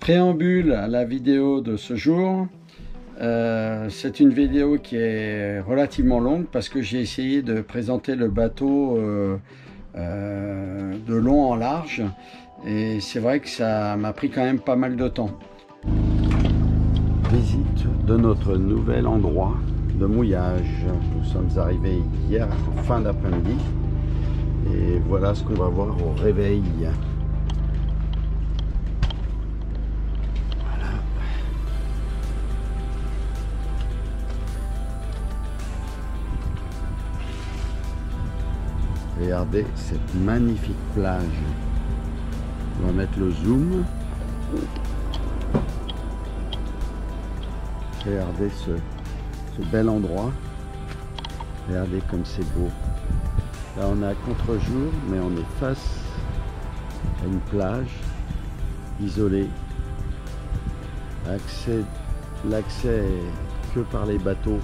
Préambule à la vidéo de ce jour. C'est une vidéo qui est relativement longue parce que j'ai essayé de présenter le bateau de long en large et c'est vrai que ça m'a pris quand même pas mal de temps. Visite de notre nouvel endroit de mouillage. Nous sommes arrivés hier fin d'après-midi et voilà ce qu'on va voir au réveil. Regardez cette magnifique plage. On va mettre le zoom. Regardez ce bel endroit. Regardez comme c'est beau. Là on est à contre-jour, mais on est face à une plage isolée. L'accès est que par les bateaux.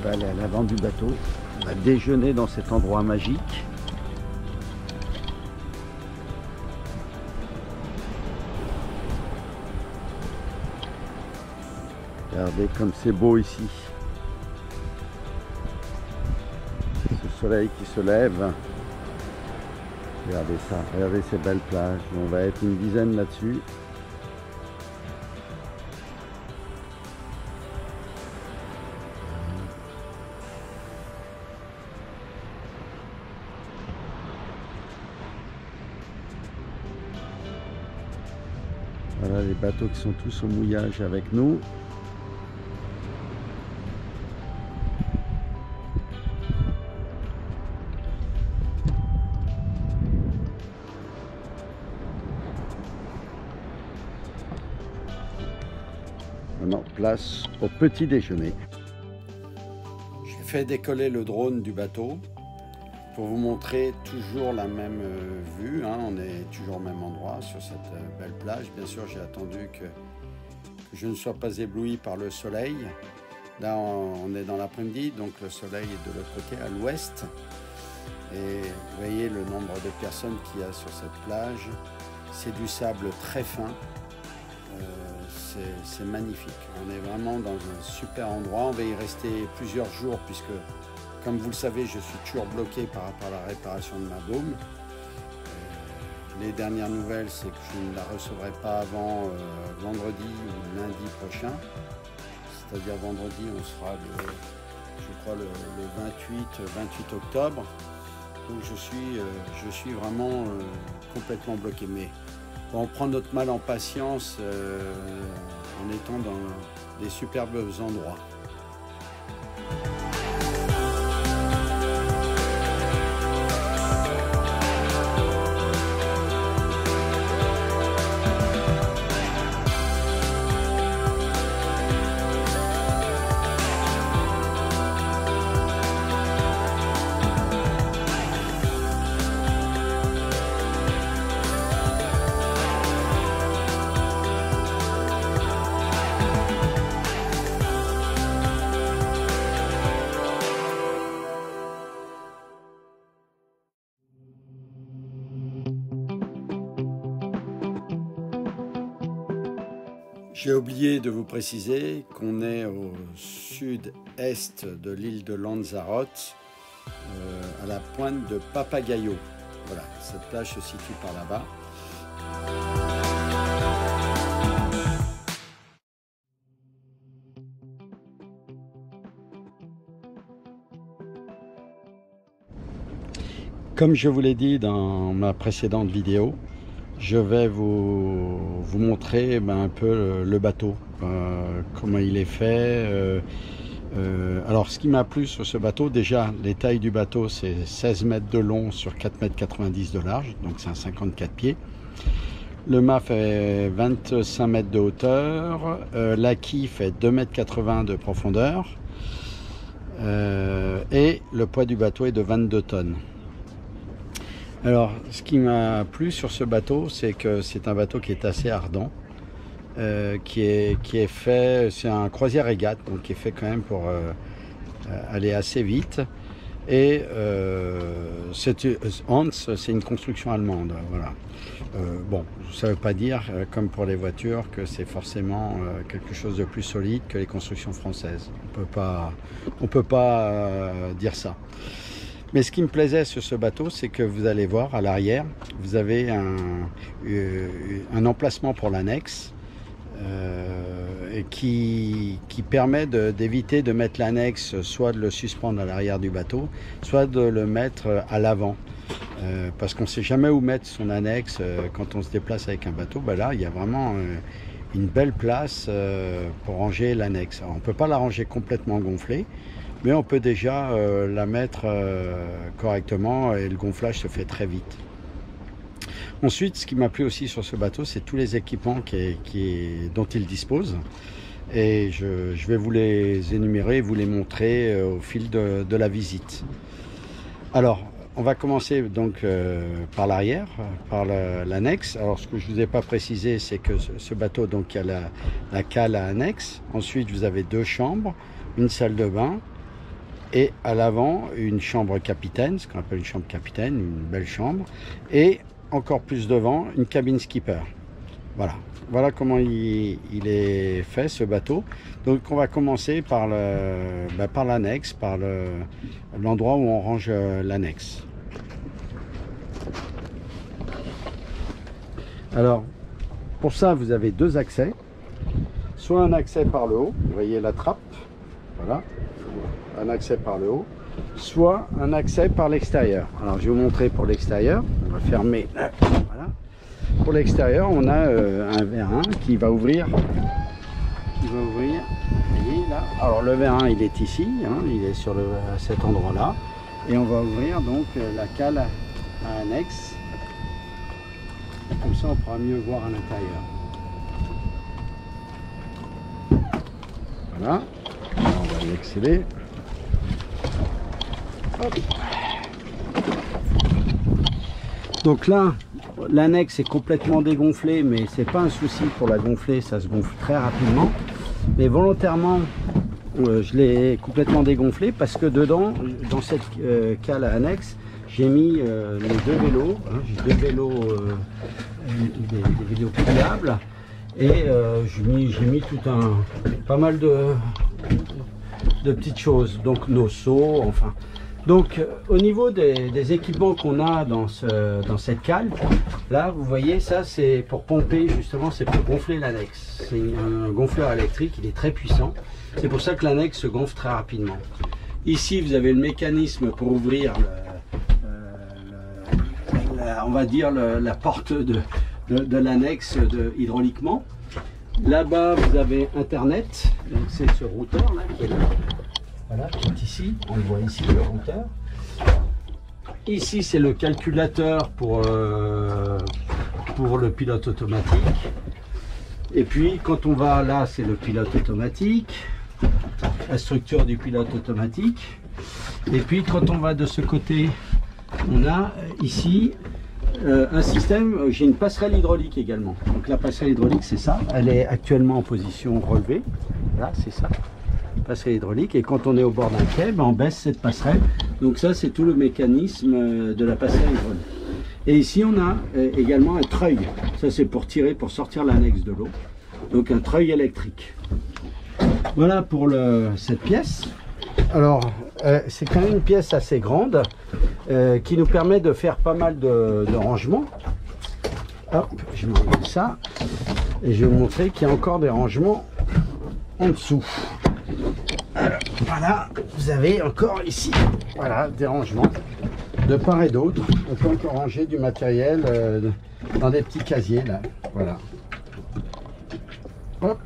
On va aller à l'avant du bateau, on va déjeuner dans cet endroit magique. Regardez comme c'est beau ici. Ce soleil qui se lève. Regardez ça, regardez ces belles plages. On va être une dizaine là-dessus. Voilà les bateaux qui sont tous au mouillage avec nous. Maintenant, place au petit déjeuner. J'ai fait décoller le drone du bateau pour vous montrer toujours la même vue, hein. On est toujours au même endroit sur cette belle plage. Bien sûr, j'ai attendu que je ne sois pas ébloui par le soleil. Là, on est dans l'après-midi, donc le soleil est de l'autre côté, à l'ouest. Et vous voyez le nombre de personnes qu'il y a sur cette plage. C'est du sable très fin. C'est magnifique. On est vraiment dans un super endroit. On va y rester plusieurs jours puisque, comme vous le savez, je suis toujours bloqué par rapport à la réparation de ma baume. Les dernières nouvelles, c'est que je ne la recevrai pas avant vendredi ou lundi prochain. C'est-à-dire vendredi, on sera je crois le 28 octobre. Donc je suis vraiment complètement bloqué. Mais on prend notre mal en patience en étant dans des superbes endroits. J'ai oublié de vous préciser qu'on est au sud-est de l'île de Lanzarote, à la pointe de Papagayo. Voilà, cette plage se situe par là-bas. Comme je vous l'ai dit dans ma précédente vidéo, je vais vous montrer un peu le bateau, comment il est fait. Alors ce qui m'a plu sur ce bateau, déjà les tailles du bateau, c'est 16 mètres de long sur 4,90 m de large, donc c'est un 54 pieds. Le mât fait 25 mètres de hauteur, la quille fait 2,80 m de profondeur et le poids du bateau est de 22 tonnes. Alors, ce qui m'a plu sur ce bateau, c'est que c'est un bateau qui est assez ardent, qui est fait, c'est un croisière régate, donc qui est fait quand même pour aller assez vite. Et Hans, c'est une construction allemande. Voilà. Bon, ça ne veut pas dire, comme pour les voitures, que c'est forcément quelque chose de plus solide que les constructions françaises. On peut pas dire ça. Mais ce qui me plaisait sur ce bateau, c'est que vous allez voir à l'arrière, vous avez un emplacement pour l'annexe qui permet d'éviter de mettre l'annexe, soit de le suspendre à l'arrière du bateau, soit de le mettre à l'avant. Parce qu'on ne sait jamais où mettre son annexe quand on se déplace avec un bateau. Ben là, il y a vraiment une belle place pour ranger l'annexe. On ne peut pas la ranger complètement gonflée, mais on peut déjà la mettre correctement et le gonflage se fait très vite. Ensuite, ce qui m'a plu aussi sur ce bateau, c'est tous les équipements dont il dispose. Et je vais vous les énumérer, vous les montrer au fil de la visite. Alors, on va commencer donc par l'arrière, par l'annexe. Alors, ce que je ne vous ai pas précisé, c'est que ce bateau, donc, il y a la cale à annexe. Ensuite, vous avez 2 chambres, une salle de bain. Et à l'avant, une chambre capitaine, ce qu'on appelle une chambre capitaine, une belle chambre. Et encore plus devant, une cabine skipper. Voilà comment il est fait, ce bateau. Donc on va commencer par l'annexe, par l'endroit où on range l'annexe. Alors, pour ça, vous avez 2 accès. Soit un accès par le haut, vous voyez la trappe, voilà, un accès par le haut, soit un accès par l'extérieur. Alors je vais vous montrer pour l'extérieur, on va fermer, voilà. Pour l'extérieur, on a un V1 qui va ouvrir, vous voyez là. Alors le V1 il est ici, hein, il est sur à cet endroit là, et on va ouvrir donc la cale à annexe, comme ça on pourra mieux voir à l'intérieur. Voilà, alors, on va y accéder. Hop. Donc là, l'annexe est complètement dégonflée, mais c'est pas un souci pour la gonfler, ça se gonfle très rapidement. Mais volontairement, je l'ai complètement dégonflé parce que dedans, dans cette cale à annexe, j'ai mis les 2 vélos. Hein, j'ai 2 vélos, des vélos pliables, et j'ai mis pas mal de petites choses, donc nos seaux, enfin. Donc au niveau des équipements qu'on a dans cette cale, là vous voyez, ça c'est pour pomper, justement, c'est pour gonfler l'annexe. C'est un gonfleur électrique, il est très puissant, c'est pour ça que l'annexe se gonfle très rapidement. Ici vous avez le mécanisme pour ouvrir on va dire la porte de l'annexe hydrauliquement. Là-bas vous avez internet, donc c'est ce routeur là qui est là. Voilà, qui est ici, on le voit ici, le routeur. Ici, c'est le calculateur pour le pilote automatique. Et puis, quand on va là, c'est le pilote automatique, la structure du pilote automatique. Et puis, quand on va de ce côté, on a ici un système, j'ai une passerelle hydraulique également. Donc la passerelle hydraulique, c'est ça, elle est actuellement en position relevée. Là, c'est ça. Passerelle hydraulique, et quand on est au bord d'un quai, on baisse cette passerelle. Donc ça, c'est tout le mécanisme de la passerelle hydraulique. Et ici on a également un treuil, ça c'est pour tirer, pour sortir l'annexe de l'eau, donc un treuil électrique. Voilà pour cette pièce. Alors c'est quand même une pièce assez grande qui nous permet de faire pas mal de rangements. Hop, je vais enlever ça et je vais vous montrer qu'il y a encore des rangements en dessous. Alors, voilà, vous avez encore ici, voilà, des rangements de part et d'autre. On peut encore ranger du matériel dans des petits casiers là, voilà. Hop.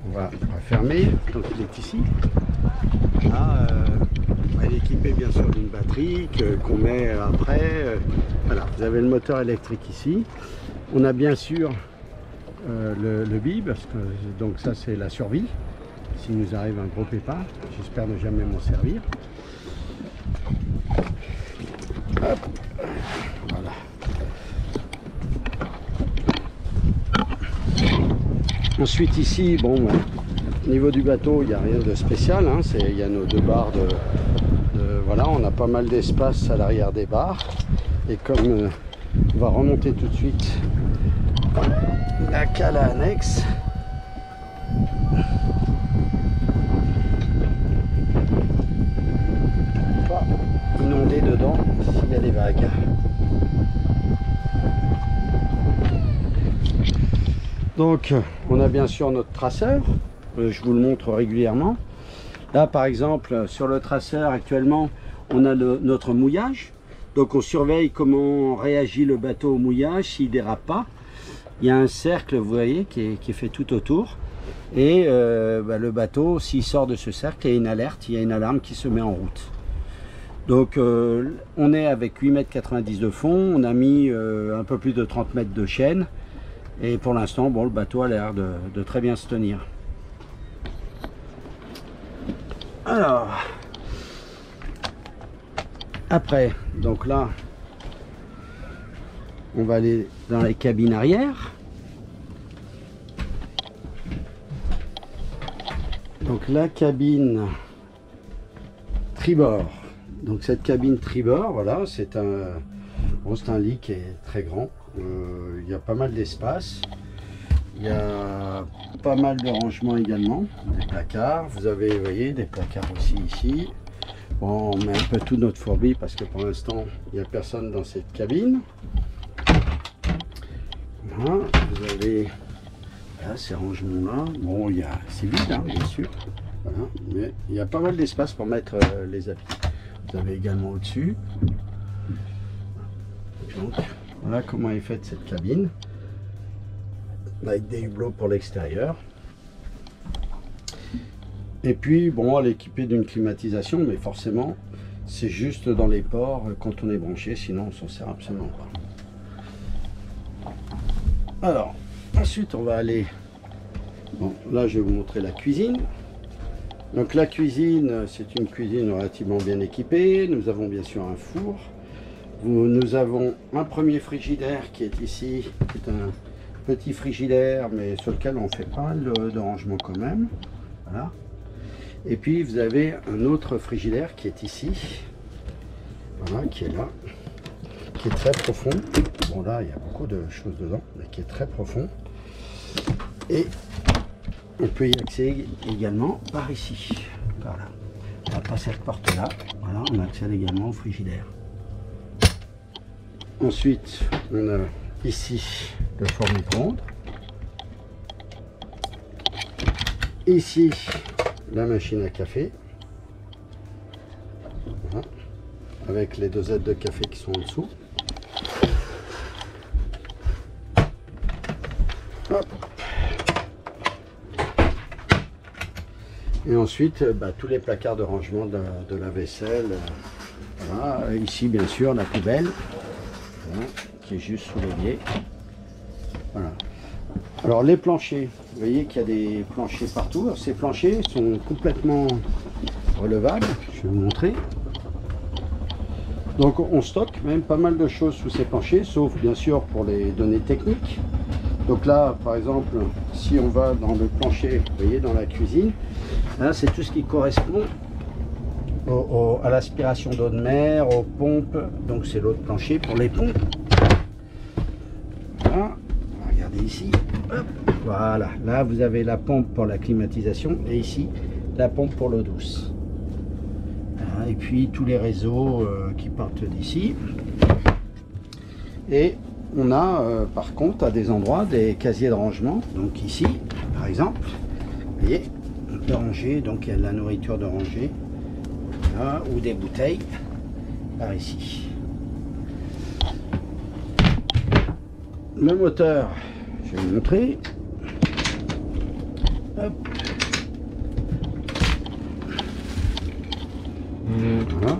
On va fermer, donc il est ici. Là, il est équipé bien sûr d'une batterie qu'on met après. Voilà, vous avez le moteur électrique ici. On a bien sûr le bib, parce que donc ça c'est la survie. S'il nous arrive un gros pépin, j'espère ne jamais m'en servir. Hop. Voilà. Ensuite ici, bon, Au niveau du bateau, il n'y a rien de spécial, hein. Il y a nos 2 barres voilà, on a pas mal d'espace à l'arrière des barres. Et comme on va remonter tout de suite la cale annexe, pas inondé dedans s'il y a des vagues. Donc on a bien sûr notre traceur, je vous le montre régulièrement. Là par exemple sur le traceur actuellement on a notre mouillage, donc on surveille comment réagit le bateau au mouillage, s'il ne dérape pas. Il y a un cercle, vous voyez, qui est fait tout autour, et le bateau, s'il sort de ce cercle, il y a une alerte, il y a une alarme qui se met en route. Donc on est avec 8,90 m de fond, on a mis un peu plus de 30 mètres de chaîne, et pour l'instant, bon, le bateau a l'air de très bien se tenir. Alors, après, donc là, on va aller dans les cabines arrière. Donc la cabine tribord. Donc cette cabine tribord, voilà, c'est un lit qui est très grand. Il y a pas mal d'espace. Il y a pas mal de rangements également, des placards. Vous avez, vous voyez, des placards aussi ici. Bon, on met un peu tout notre fourbi parce que pour l'instant, il n'y a personne dans cette cabine. Voilà, vous avez là, ces rangements-là. Bon, c'est vide, hein, bien sûr. Voilà, mais il y a pas mal d'espace pour mettre les habits. Vous avez également au-dessus. Donc, voilà comment est faite cette cabine. Avec des hublots pour l'extérieur. Et puis, bon, elle est équipée d'une climatisation, mais forcément, c'est juste dans les ports quand on est branché, sinon on s'en sert absolument pas. Alors, ensuite, on va aller... Bon, là, je vais vous montrer la cuisine. Donc, la cuisine, c'est une cuisine relativement bien équipée. Nous avons bien sûr un four. Nous avons un premier frigidaire qui est ici, qui est un petit frigidaire, mais sur lequel on fait pas mal de rangement quand même. Voilà. Et puis vous avez un autre frigidaire qui est ici, voilà, qui est là, qui est très profond. Bon, là il y a beaucoup de choses dedans, mais qui est très profond. Et on peut y accéder également par ici, par là. On va passer cette porte là, voilà, on accède également au frigidaire. Ensuite on a ici le four micro-ondes, ici la machine à café, voilà, avec les dosettes de café qui sont en dessous. Hop. Et ensuite tous les placards de rangement de la vaisselle. Voilà. Ici bien sûr la poubelle, voilà, qui est juste sous l'évier. Voilà. Alors les planchers, vous voyez qu'il y a des planchers partout. Alors, ces planchers sont complètement relevables, je vais vous montrer. Donc on stocke même pas mal de choses sous ces planchers, sauf bien sûr pour les données techniques. Donc là par exemple, si on va dans le plancher, vous voyez, dans la cuisine, là c'est tout ce qui correspond à l'aspiration d'eau de mer, aux pompes. Donc c'est l'autre plancher pour les pompes. Voilà. Regardez ici. Hop. Voilà, là vous avez la pompe pour la climatisation et ici la pompe pour l'eau douce. Voilà. Et puis tous les réseaux qui partent d'ici. Et on a par contre à des endroits des casiers de rangement. Donc ici par exemple, vous voyez, on peut ranger, donc il y a de la nourriture de ranger, voilà, ou des bouteilles par ici. Le moteur, je vais vous montrer. Hop. Voilà.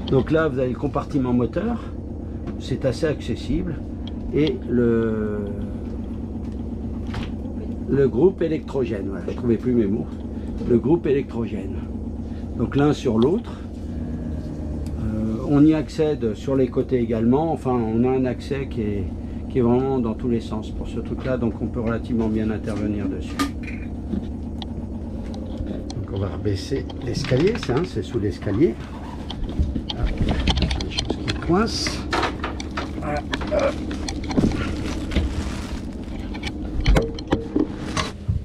Donc là vous avez le compartiment moteur, c'est assez accessible, et le groupe électrogène, voilà, je ne trouvais plus mes mots, le groupe électrogène. Donc l'un sur l'autre, on y accède sur les côtés également, enfin on a un accès qui est vraiment dans tous les sens pour ce truc là, donc on peut relativement bien intervenir dessus. va rebaisser l'escalier, ça, hein, c'est sous l'escalier. Des choses qui coincent. Voilà.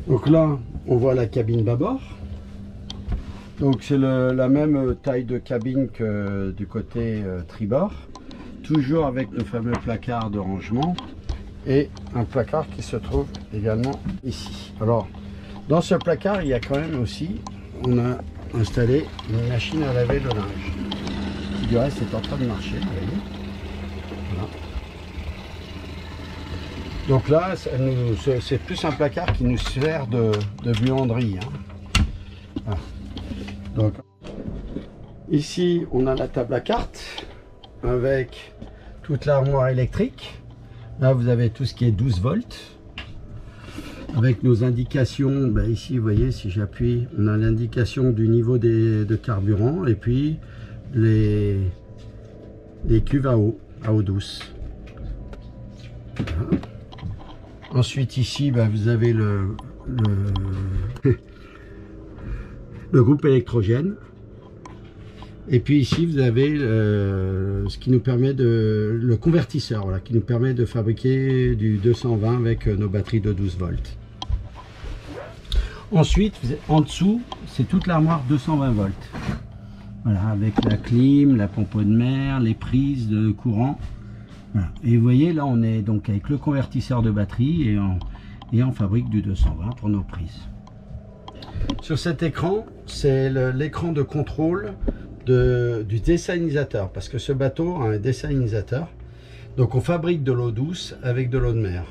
Donc là, on voit la cabine bâbord. Donc c'est la même taille de cabine que du côté tribord. Toujours avec nos fameux placards de rangement. Et un placard qui se trouve également ici. Alors, dans ce placard, il y a quand même aussi, on a installé une machine à laver le linge. Qui du reste est en train de marcher, vous voyez. Voilà. Donc là, c'est plus un placard qui nous sert de buanderie. Hein. Voilà. Donc, ici, on a la table à cartes avec toute l'armoire électrique. Là, vous avez tout ce qui est 12 volts. Avec nos indications, ben ici, vous voyez, si j'appuie, on a l'indication du niveau de carburant et puis les cuves à eau douce. Voilà. Ensuite, ici, ben, vous avez le groupe électrogène. Et puis ici, vous avez ce qui nous permet le convertisseur, voilà, qui nous permet de fabriquer du 220 avec nos batteries de 12 volts. Ensuite, en dessous, c'est toute l'armoire 220 volts. Voilà, avec la clim, la pompe de mer, les prises de courant. Voilà. Et vous voyez, là, on est donc avec le convertisseur de batterie et on fabrique du 220 pour nos prises. Sur cet écran, c'est l'écran de contrôle du dessalinisateur, parce que ce bateau a un dessalinisateur. Donc on fabrique de l'eau douce avec de l'eau de mer.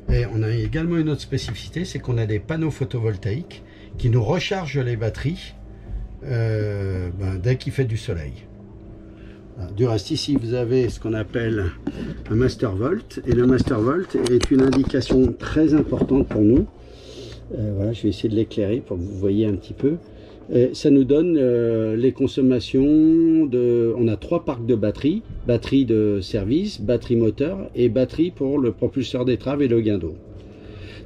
Et on a également une autre spécificité, c'est qu'on a des panneaux photovoltaïques qui nous rechargent les batteries dès qu'il fait du soleil. Du reste, ici vous avez ce qu'on appelle un master volt, et le master volt est une indication très importante pour nous. Voilà, je vais essayer de l'éclairer pour que vous voyez un petit peu. Ça nous donne les consommations on a 3 parcs de batteries, batterie de service, batterie moteur et batterie pour le propulseur d'étrave et le guindeau.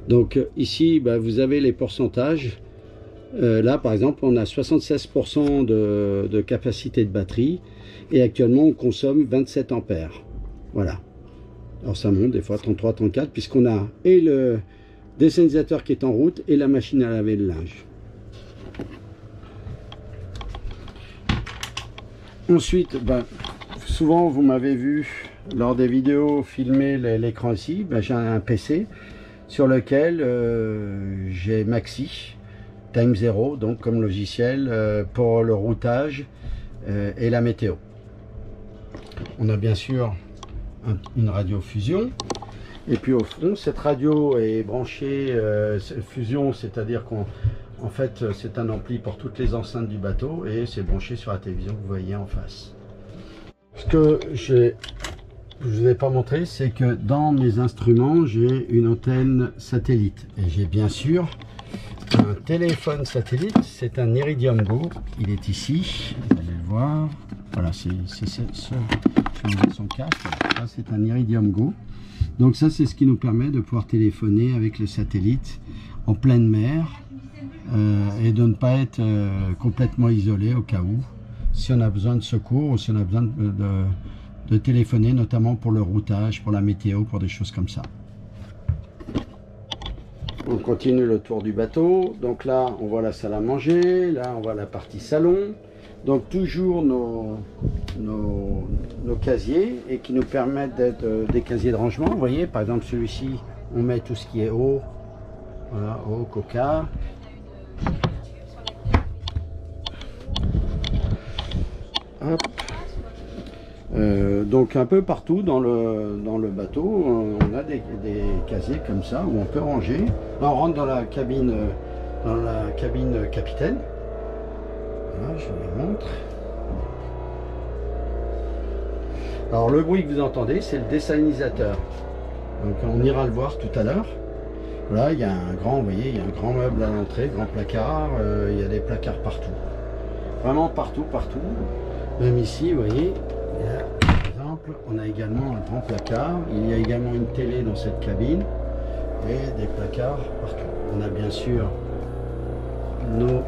Donc ici, vous avez les pourcentages. Là par exemple, on a 76% de capacité de batterie et actuellement on consomme 27 ampères. Voilà. Alors ça monte des fois 33, 34 puisqu'on a et le dessalinisateur qui est en route et la machine à laver le linge. Ensuite, souvent vous m'avez vu lors des vidéos filmer l'écran ici, j'ai un PC sur lequel j'ai Maxi Time Zero, donc comme logiciel pour le routage et la météo. On a bien sûr une radio fusion. Et puis au fond, cette radio est branchée fusion, c'est-à-dire qu'en fait c'est un ampli pour toutes les enceintes du bateau et c'est branché sur la télévision que vous voyez en face. Ce que je ne vous ai pas montré, c'est que dans mes instruments, j'ai une antenne satellite. Et j'ai bien sûr un téléphone satellite, c'est un Iridium Go. Il est ici, vous allez le voir. Voilà, c'est son casque. Ça, c'est un Iridium Go. Donc ça, c'est ce qui nous permet de pouvoir téléphoner avec le satellite en pleine mer et de ne pas être complètement isolé au cas où, si on a besoin de secours ou si on a besoin de téléphoner, notamment pour le routage, pour la météo, pour des choses comme ça. On continue le tour du bateau. Donc là, on voit la salle à manger. Là, on voit la partie salon. Donc toujours nos casiers et qui nous permettent d'être des casiers de rangement. Vous voyez, par exemple, celui-ci, on met tout ce qui est eau. Voilà, eau, coca. Hop. Donc un peu partout dans le bateau, on a des casiers comme ça où on peut ranger. Là, on rentre dans la cabine capitaine. Voilà, je vous le montre. Alors le bruit que vous entendez, c'est le dessalinisateur. Donc on ira le voir tout à l'heure. Voilà, il y a un grand, vous voyez, il y a un grand meuble à l'entrée, grand placard. Il y a des placards partout. Vraiment partout, partout. Même ici, vous voyez. Par exemple, on a également un grand placard. Il y a également une télé dans cette cabine et des placards partout. On a bien sûr nos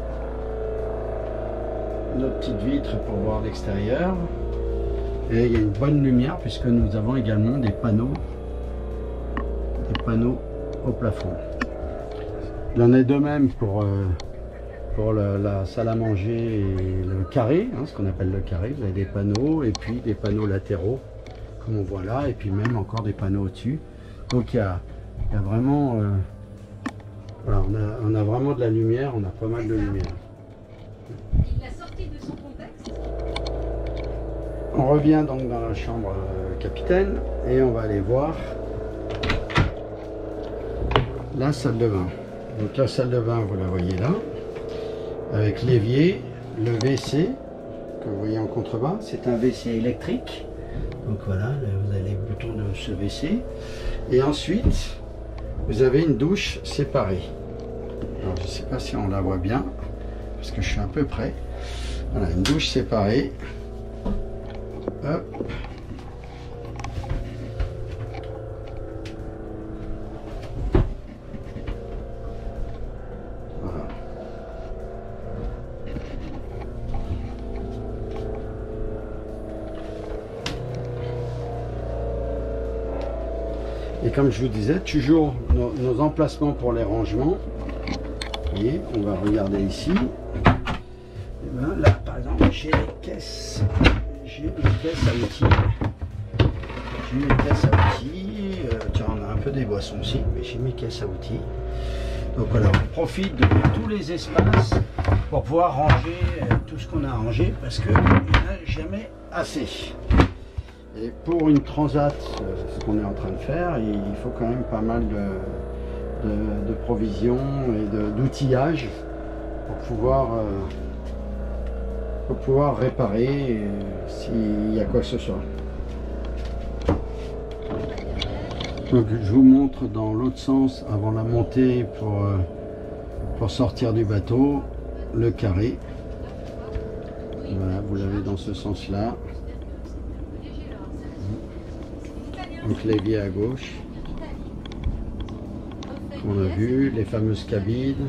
nos petites vitres pour voir l'extérieur. Et il y a une bonne lumière puisque nous avons également des panneaux au plafond. Il en est de même pour la salle à manger et le carré, hein, ce qu'on appelle le carré. Vous avez des panneaux et puis des panneaux latéraux comme on voit là, et puis même encore des panneaux au-dessus. Donc il y a vraiment voilà, on a vraiment de la lumière, on a pas mal de lumière. La sortie de son contexte. On revient donc dans la chambre capitaine et on va aller voir la salle de bain. Donc la salle de bain, vous la voyez là, avec l'évier, le WC que vous voyez en contrebas. C'est un WC électrique. Donc voilà, là, vous avez les boutons de ce WC. Et ensuite, vous avez une douche séparée. Alors je ne sais pas si on la voit bien, parce que je suis un peu près. Voilà, une douche séparée. Hop. Voilà. Et comme je vous disais, toujours nos emplacements pour les rangements. Vous voyez, on va regarder ici. Et ben là, par exemple, j'ai les caisses. J'ai une caisse à outils. J'ai une caisse à outils. Tiens, on a un peu des boissons aussi, mais j'ai mes caisses à outils. Donc voilà, on profite de tous les espaces pour pouvoir ranger tout ce qu'on a rangé parce qu'il n'y en a jamais assez. Et pour une transat, ce qu'on est en train de faire, il faut quand même pas mal de provisions et d'outillage pour pouvoir réparer s'il y a quoi que ce soit. Donc je vous montre dans l'autre sens avant la montée pour sortir du bateau le carré. Voilà, vous l'avez dans ce sens là. Donc l'évier à gauche. On a vu les fameuses cabines,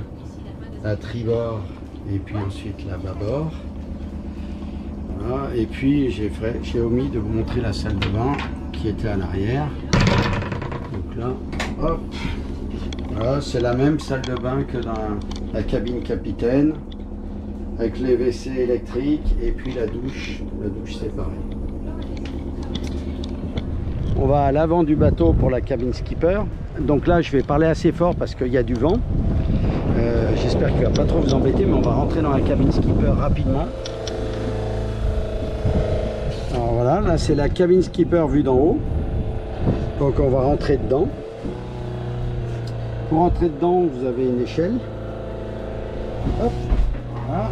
la tribord et puis ensuite la bâbord. Voilà. Et puis j'ai omis de vous montrer la salle de bain qui était à l'arrière. Donc là, hop, voilà, c'est la même salle de bain que dans la cabine capitaine, avec les WC électriques et puis la douche séparée. On va à l'avant du bateau pour la cabine skipper. Donc là, je vais parler assez fort parce qu'il y a du vent. J'espère qu'il ne va pas trop vous embêter, mais on va rentrer dans la cabine skipper rapidement. Alors voilà, là c'est la cabine skipper vue d'en haut. Donc on va rentrer dedans. Pour rentrer dedans, vous avez une échelle. Hop, voilà.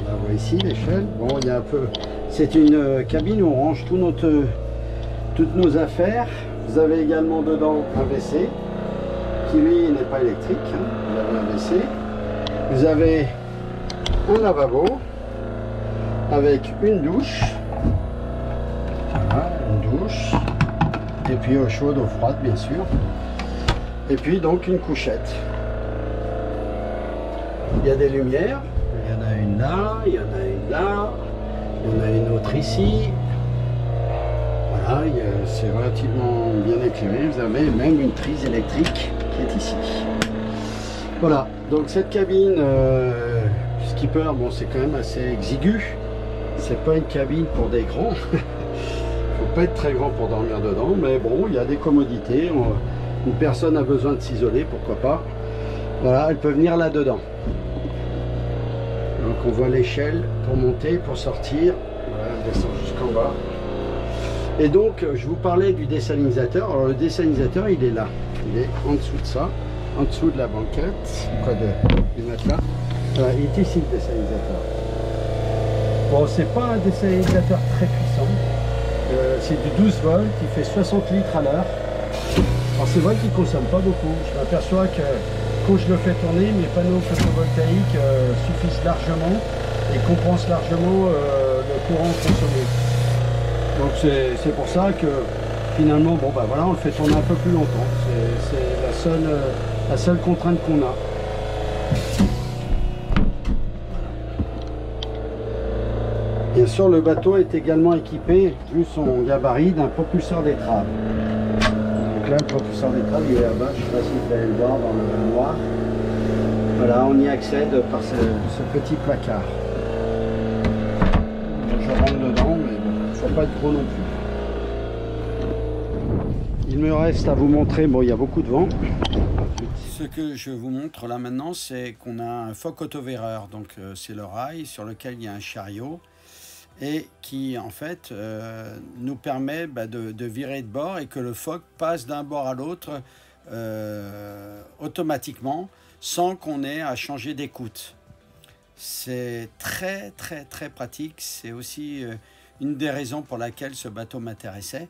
On la voit ici, l'échelle. Bon, il y a un peu. C'est une cabine où on range toutes nos affaires. Vous avez également dedans un WC qui lui n'est pas électrique. Hein. Vous avez un WC. Vous avez un lavabo avec une douche. Voilà, une douche. Et puis eau chaude, eau froide bien sûr. Et puis donc une couchette. Il y a des lumières. Il y en a une là, il y en a une là. Il y en a une autre ici. Voilà, c'est relativement bien éclairé. Vous avez même une prise électrique qui est ici. Voilà, donc cette cabine skipper, bon, c'est quand même assez exigu. C'est pas une cabine pour des grands. Faut pas être très grand pour dormir dedans, mais bon, il y a des commodités. Une personne a besoin de s'isoler, pourquoi pas. Voilà, elle peut venir là-dedans. Donc on voit l'échelle pour monter, pour sortir. Voilà, elle descend jusqu'en bas. Et donc, je vous parlais du dessalinisateur. Alors, le dessalinisateur, il est là. Il est en dessous de ça, en dessous de la banquette, près du matelas. Voilà, il est ici le dessalinisateur. Bon, c'est pas un dessalinisateur très puissant. C'est du 12 volts, il fait 60 litres à l'heure. Alors, c'est vrai qu'il ne consomme pas beaucoup. Je m'aperçois que quand je le fais tourner, mes panneaux photovoltaïques suffisent largement et compensent largement le courant consommé. Donc c'est pour ça que finalement, bon bah voilà, on le fait tourner un peu plus longtemps. C'est la seule contrainte qu'on a. Bien sûr, le bateau est également équipé, vu son gabarit, d'un propulseur d'étrave. Donc là, le propulseur d'étrave, il est là-bas, je ne sais pas si vous allez le voir dans le noir. Voilà, on y accède par ce petit placard. Je rentre dedans, mais bon, il ne faut pas être gros non plus. Il me reste à vous montrer, bon, il y a beaucoup de vent. Ce que je vous montre là maintenant, c'est qu'on a un foc autovéreur. Donc c'est le rail sur lequel il y a un chariot et qui en fait nous permet de virer de bord et que le foc passe d'un bord à l'autre automatiquement sans qu'on ait à changer d'écoute. C'est très pratique. C'est aussi une des raisons pour laquelle ce bateau m'intéressait.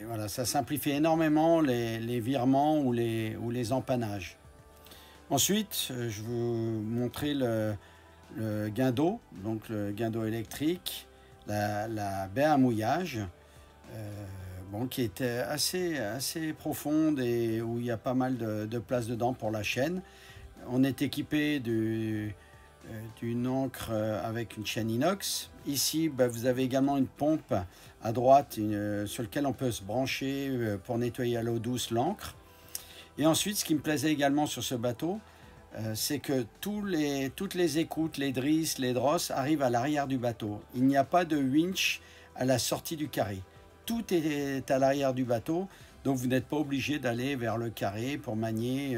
Voilà, ça simplifie énormément les virements ou les empannages. Ensuite, je vais vous montrer le guindeau, donc le guindeau électrique, la baie à mouillage, bon, qui était assez profonde et où il y a pas mal de place dedans pour la chaîne. On est équipé d'une ancre avec une chaîne inox. Ici, vous avez également une pompe à droite sur laquelle on peut se brancher pour nettoyer à l'eau douce l'ancre. Et ensuite, ce qui me plaisait également sur ce bateau, c'est que toutes les écoutes, les drisses, les drosses arrivent à l'arrière du bateau. Il n'y a pas de winch à la sortie du carré. Tout est à l'arrière du bateau, donc vous n'êtes pas obligé d'aller vers le carré pour manier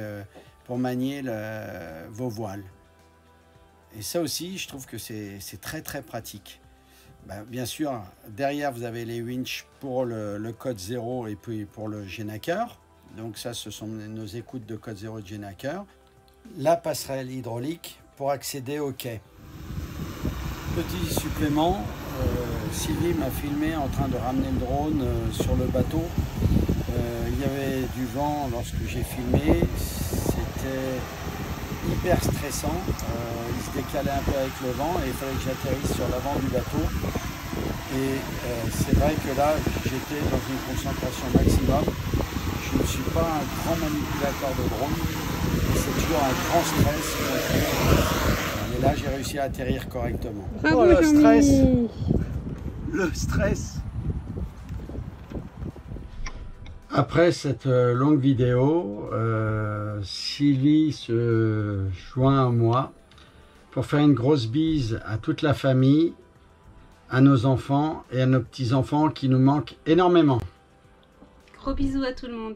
vos voiles. Et ça aussi, je trouve que c'est très pratique. Bien sûr, derrière, vous avez les winches pour le code 0 et puis pour le Genaker. Donc ça, ce sont nos écoutes de code 0 de Genaker. La passerelle hydraulique pour accéder au quai. Petit supplément, Sylvie m'a filmé en train de ramener le drone sur le bateau. Il y avait du vent lorsque j'ai filmé. C'était hyper stressant, il se décalait un peu avec le vent et il fallait que j'atterrisse sur l'avant du bateau et c'est vrai que là j'étais dans une concentration maximum. Je ne suis pas un grand manipulateur de drone et c'est toujours un grand stress, mais là j'ai réussi à atterrir correctement. Bravo, le stress, le stress. Après cette longue vidéo, Sylvie se joint à moi pour faire une grosse bise à toute la famille, à nos enfants et à nos petits-enfants qui nous manquent énormément. Gros bisous à tout le monde.